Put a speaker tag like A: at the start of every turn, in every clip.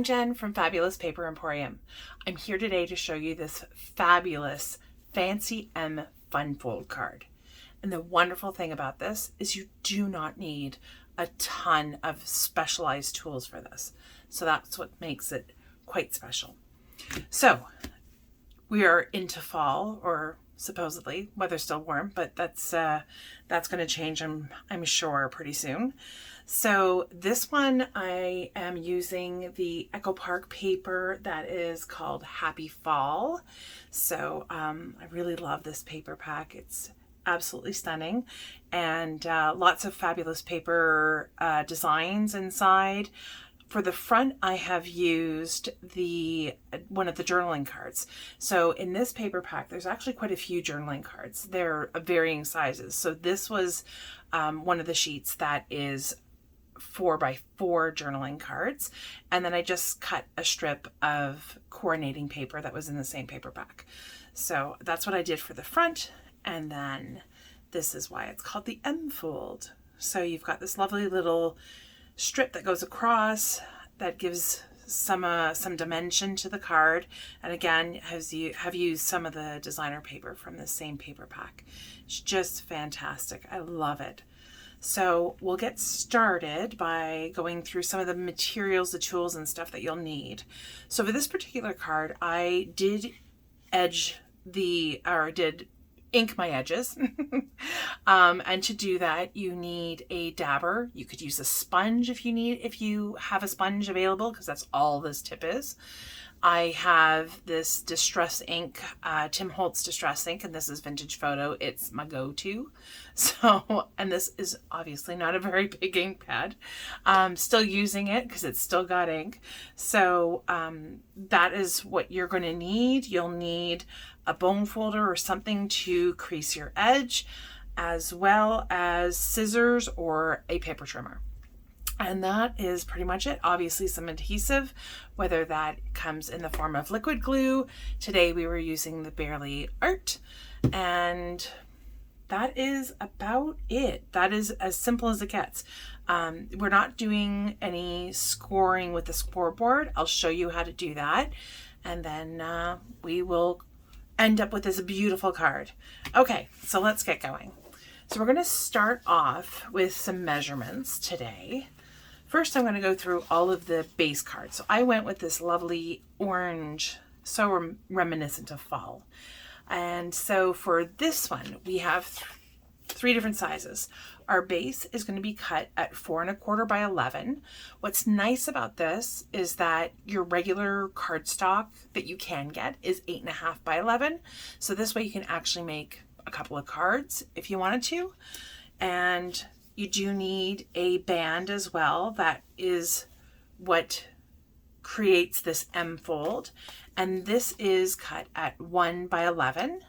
A: I'm Jen from Fabulous Paper Emporium. I'm here today to show you this fabulous Fancy M Fun Fold card. And the wonderful thing about this is you do not need a ton of specialized tools for this. So that's what makes it quite special. So we are into fall, or supposedly weather's still warm, but that's going to change, I'm sure, pretty soon. So this one, I am using the Echo Park paper that is called Happy Fall. So I really love this paper pack. It's absolutely stunning, and lots of fabulous paper designs inside. For the front, I have used one of the journaling cards. So in this paper pack, there's actually quite a few journaling cards. They're of varying sizes. So this was one of the sheets that is 4x4 journaling cards. And then I just cut a strip of coordinating paper that was in the same paper pack. So that's what I did for the front. And then this is why it's called the M Fold. So you've got this lovely little strip that goes across that gives some dimension to the card, and again have used some of the designer paper from the same paper pack. It's just fantastic. I love it. So we'll get started by going through some of the materials, the tools and stuff that you'll need. So for this particular card, I did ink my edges. And to do that, you need a dabber. You could use a sponge if you have a sponge available, because that's all this tip is. I have this distress ink, Tim Holtz distress ink, and this is Vintage Photo. It's my go-to. So, and this is obviously not a very big ink pad. I'm still using it because it's still got ink. So that is what you're going to need. You'll need a bone folder or something to crease your edge, as well as scissors or a paper trimmer. And that is pretty much it. Obviously some adhesive, whether that comes in the form of liquid glue. Today we were using the Barely Art, and that is about it. That is as simple as it gets. We're not doing any scoring with the scoreboard. I'll show you how to do that, and then we will end up with this beautiful card. Okay, so let's get going. So we're going to start off with some measurements today. First, I'm going to go through all of the base cards. So I went with this lovely orange, so reminiscent of fall. And so for this one, we have three different sizes. Our base is going to be cut at 4 1/4 by 11. What's nice about this is that your regular cardstock that you can get is 8 1/2 by 11. So this way you can actually make a couple of cards if you wanted to. And you do need a band as well. That is what creates this M fold. And this is cut at 1 by 11.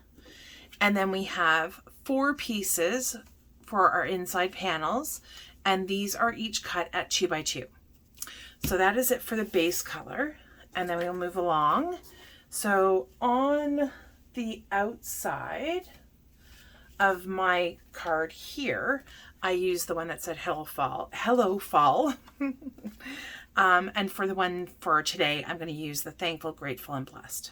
A: And then we have 4 pieces for our inside panels. And these are each cut at 2 by 2. So that is it for the base color. And then we'll move along. So on the outside of my card here, I used the one that said Hello Fall. And for the one for today, I'm going to use the Thankful, Grateful, and Blessed.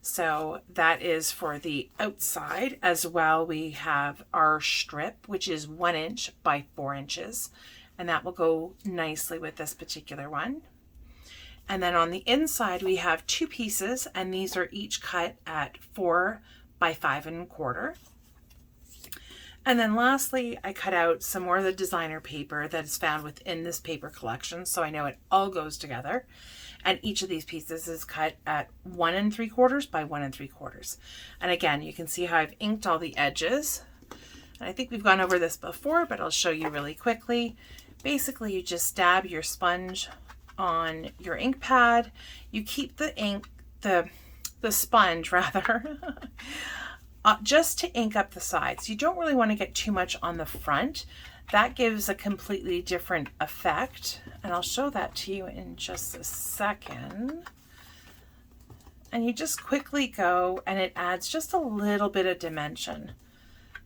A: So that is for the outside. As well, we have our strip, which is 1 inch by 4 inches. And that will go nicely with this particular one. And then on the inside, we have 2 pieces, and these are each cut at 4 by 5 1/4. And then lastly, I cut out some more of the designer paper that is found within this paper collection, so I know it all goes together. And each of these pieces is cut at 1 3/4 by 1 3/4. And again, you can see how I've inked all the edges. And I think we've gone over this before, but I'll show you really quickly. Basically, you just dab your sponge on your ink pad. You keep the ink, the sponge rather, just to ink up the sides. You don't really want to get too much on the front. That gives a completely different effect. And I'll show that to you in just a second. And you just quickly go, and it adds just a little bit of dimension.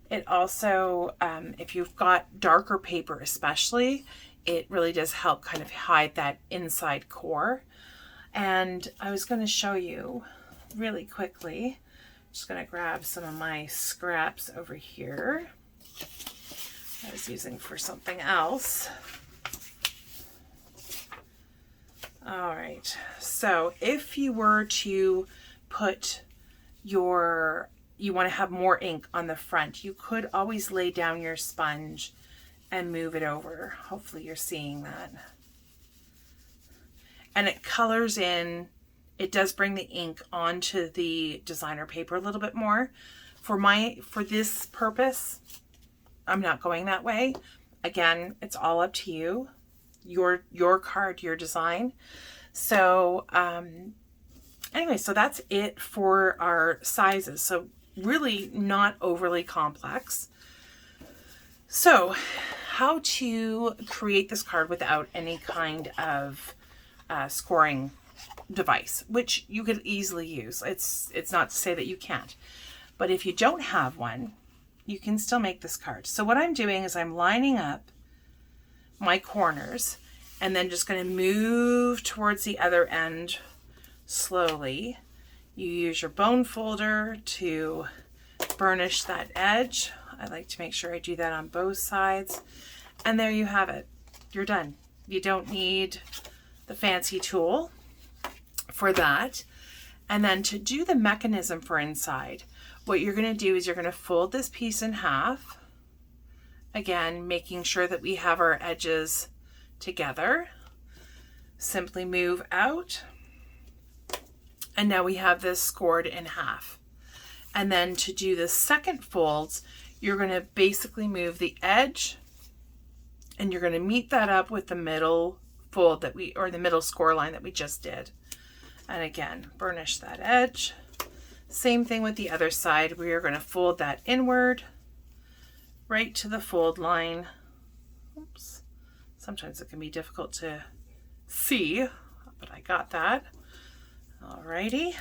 A: It also, if you've got darker paper especially, it really does help kind of hide that inside core. And I was going to show you really quickly. Just going to grab some of my scraps over here I was using for something else. All right, so if you were to put you want to have more ink on the front, you could always lay down your sponge and move it over. Hopefully you're seeing that. And it colors in, it does bring the ink onto the designer paper a little bit more. For this purpose, I'm not going that way. Again, it's all up to you. Your card, your design. So anyway, so that's it for our sizes. So really not overly complex. So how to create this card without any kind of scoring device, which you could easily use. It's not to say that you can't, but if you don't have one, you can still make this card. So what I'm doing is I'm lining up my corners and then just going to move towards the other end slowly. You use your bone folder to burnish that edge. I like to make sure I do that on both sides. And there you have it. You're done. You don't need the fancy tool for that. And then to do the mechanism for inside, what you're going to do is you're going to fold this piece in half. Again, making sure that we have our edges together. Simply move out. And now we have this scored in half. And then to do the second folds, you're going to basically move the edge and you're going to meet that up with the middle fold or the middle score line that we just did. And again, burnish that edge. Same thing with the other side. We are going to fold that inward right to the fold line. Oops. Sometimes it can be difficult to see, but I got that. Alrighty.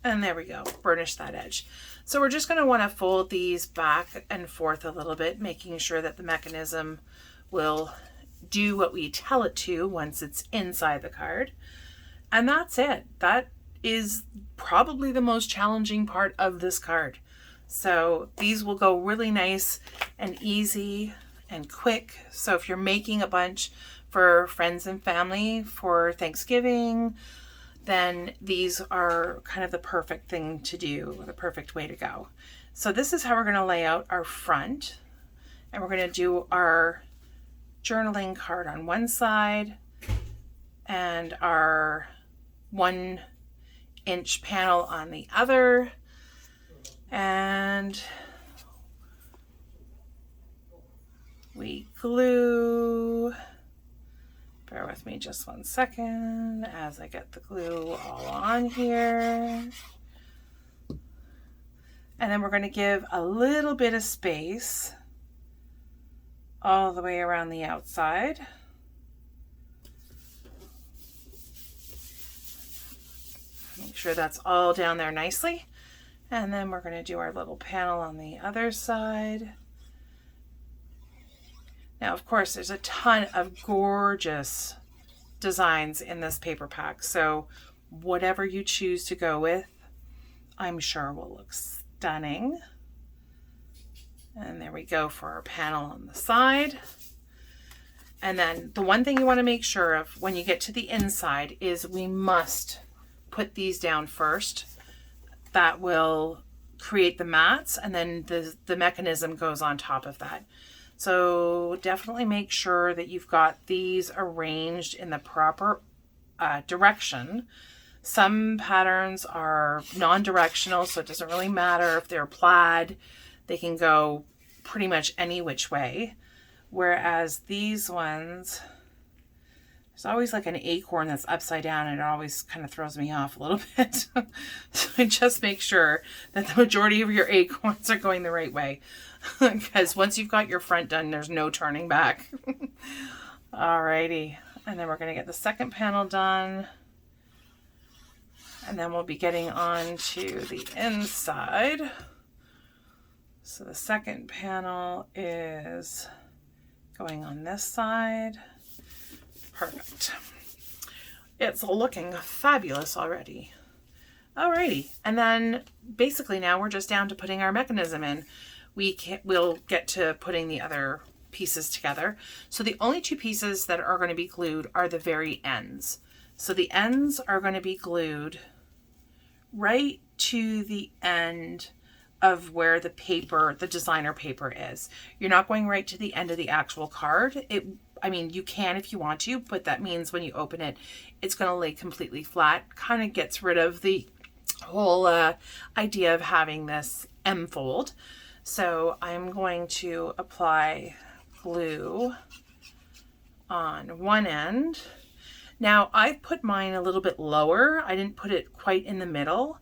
A: And there we go. Burnish that edge. So we're just going to want to fold these back and forth a little bit, making sure that the mechanism will do what we tell it to once it's inside the card. And that's it. That is probably the most challenging part of this card. So these will go really nice and easy and quick. So if you're making a bunch for friends and family for Thanksgiving, then these are kind of the perfect thing to do, the perfect way to go. So this is how we're going to lay out our front. And we're going to do our journaling card on one side and our 1-inch panel on the other. And we glue. Bear with me just 1 second as I get the glue all on here. And then we're going to give a little bit of space all the way around the outside. Make sure that's all down there nicely. And then we're going to do our little panel on the other side. Now, of course, there's a ton of gorgeous designs in this paper pack. So whatever you choose to go with, I'm sure will look stunning. And there we go for our panel on the side. And then the one thing you want to make sure of when you get to the inside is we must put these down first. That will create the mats, and then the mechanism goes on top of that. So definitely make sure that you've got these arranged in the proper direction. Some patterns are non-directional, so it doesn't really matter if they're plaid. They can go pretty much any which way. Whereas these ones, there's always like an acorn that's upside down, and it always kind of throws me off a little bit. So just make sure that the majority of your acorns are going the right way. Because once you've got your front done, there's no turning back. Alrighty. And then we're going to get the second panel done. And then we'll be getting on to the inside. So the second panel is going on this side. Perfect. It's looking fabulous already. Alrighty, and then basically now we're just down to putting our mechanism in. We'll get to putting the other pieces together. So the only two pieces that are going to be glued are the very ends. So the ends are going to be glued right to the end of where the paper, the designer paper is. You're not going right to the end of the actual card. I mean, you can if you want to, but that means when you open it, it's going to lay completely flat. Kind of gets rid of the whole idea of having this M fold. So I'm going to apply glue on one end. Now I've put mine a little bit lower. I didn't put it quite in the middle.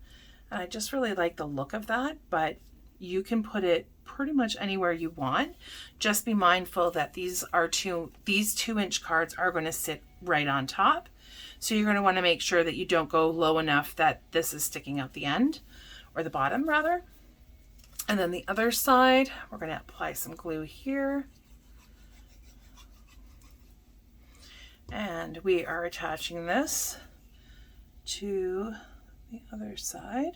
A: And I just really like the look of that, but you can put it pretty much anywhere you want. Just be mindful that these 2-inch cards are going to sit right on top. So you're going to want to make sure that you don't go low enough that this is sticking out the end, or the bottom rather. And then the other side, we're going to apply some glue here. And we are attaching this to the other side.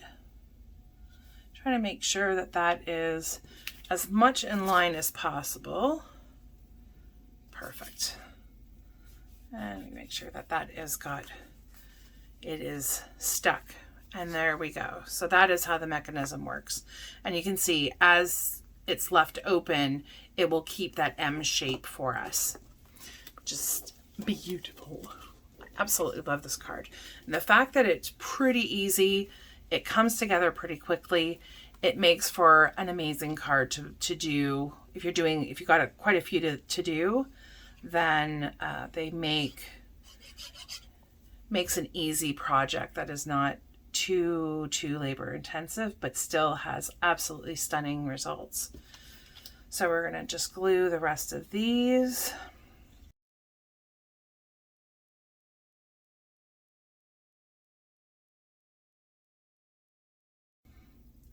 A: Trying to make sure that that is as much in line as possible. Perfect. And we make sure that that it is stuck. And there we go. So that is how the mechanism works. And you can see as it's left open, it will keep that M shape for us. Just beautiful. I absolutely love this card. And the fact that it's pretty easy, it comes together pretty quickly, it makes for an amazing card to do. If you got quite a few to do, then they makes an easy project that is not too labor intensive, but still has absolutely stunning results. So we're going to just glue the rest of these.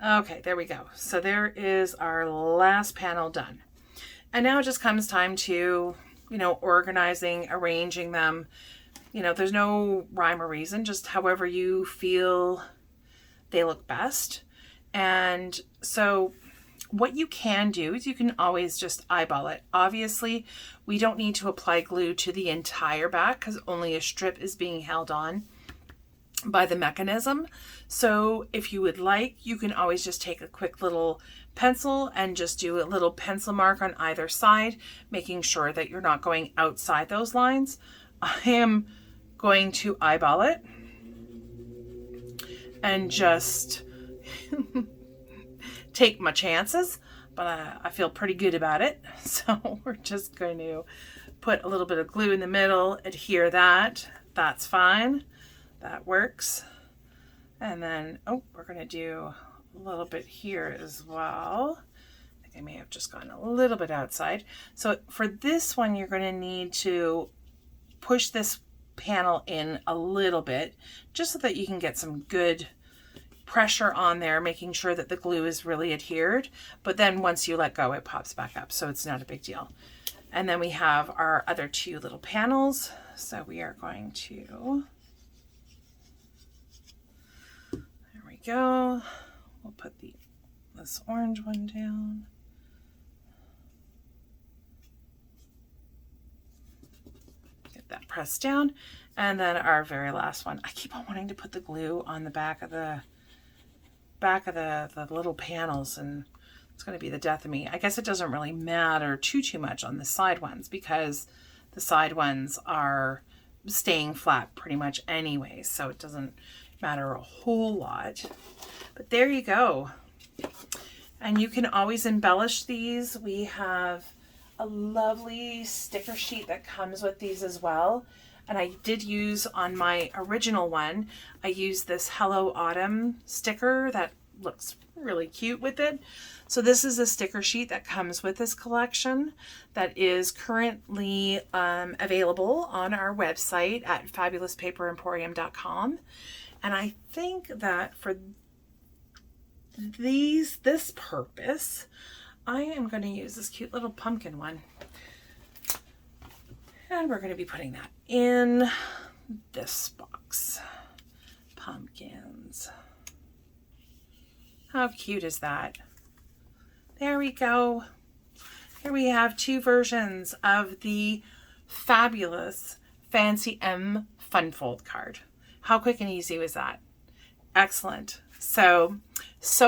A: Okay, there we go. So there is our last panel done. And now it just comes time to, organizing, arranging them. There's no rhyme or reason, just however you feel they look best. And so what you can do is you can always just eyeball it. Obviously, we don't need to apply glue to the entire back because only a strip is being held on by the mechanism. So if you would like, you can always just take a quick little pencil and just do a little pencil mark on either side, making sure that you're not going outside those lines. I am going to eyeball it and just take my chances, but I feel pretty good about it. So we're just going to put a little bit of glue in the middle, adhere that. That's fine. That works. And then, we're going to do a little bit here as well. I think I may have just gone a little bit outside. So for this one, you're going to need to push this panel in a little bit, just so that you can get some good pressure on there, making sure that the glue is really adhered. But then once you let go, it pops back up, so it's not a big deal. And then we have our other two little panels. So we are going to, there we go. We'll put this orange one down. Get that pressed down. And then our very last one. I keep on wanting to put the glue on the back of the little panels, and it's going to be the death of me. I guess it doesn't really matter too much on the side ones, because the side ones are staying flat pretty much anyway, so it doesn't matter a whole lot. But there you go. And you can always embellish these. We have a lovely sticker sheet that comes with these as well. And I did use on my original one, I used this Hello Autumn sticker that looks really cute with it. So this is a sticker sheet that comes with this collection that is currently available on our website at fabulouspaperemporium.com. And I think that for this purpose, I am going to use this cute little pumpkin one. And we're going to be putting that in this box. Pumpkins. How cute is that? There we go. Here we have 2 versions of the Fabbulous Fancy M Fun Fold card. How quick and easy was that? Excellent. So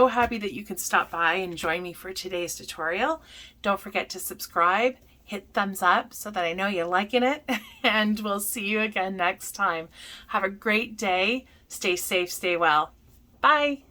A: happy that you could stop by and join me for today's tutorial. Don't forget to subscribe, hit thumbs up so that I know you're liking it, and we'll see you again next time. Have a great day. Stay safe, stay well. Bye.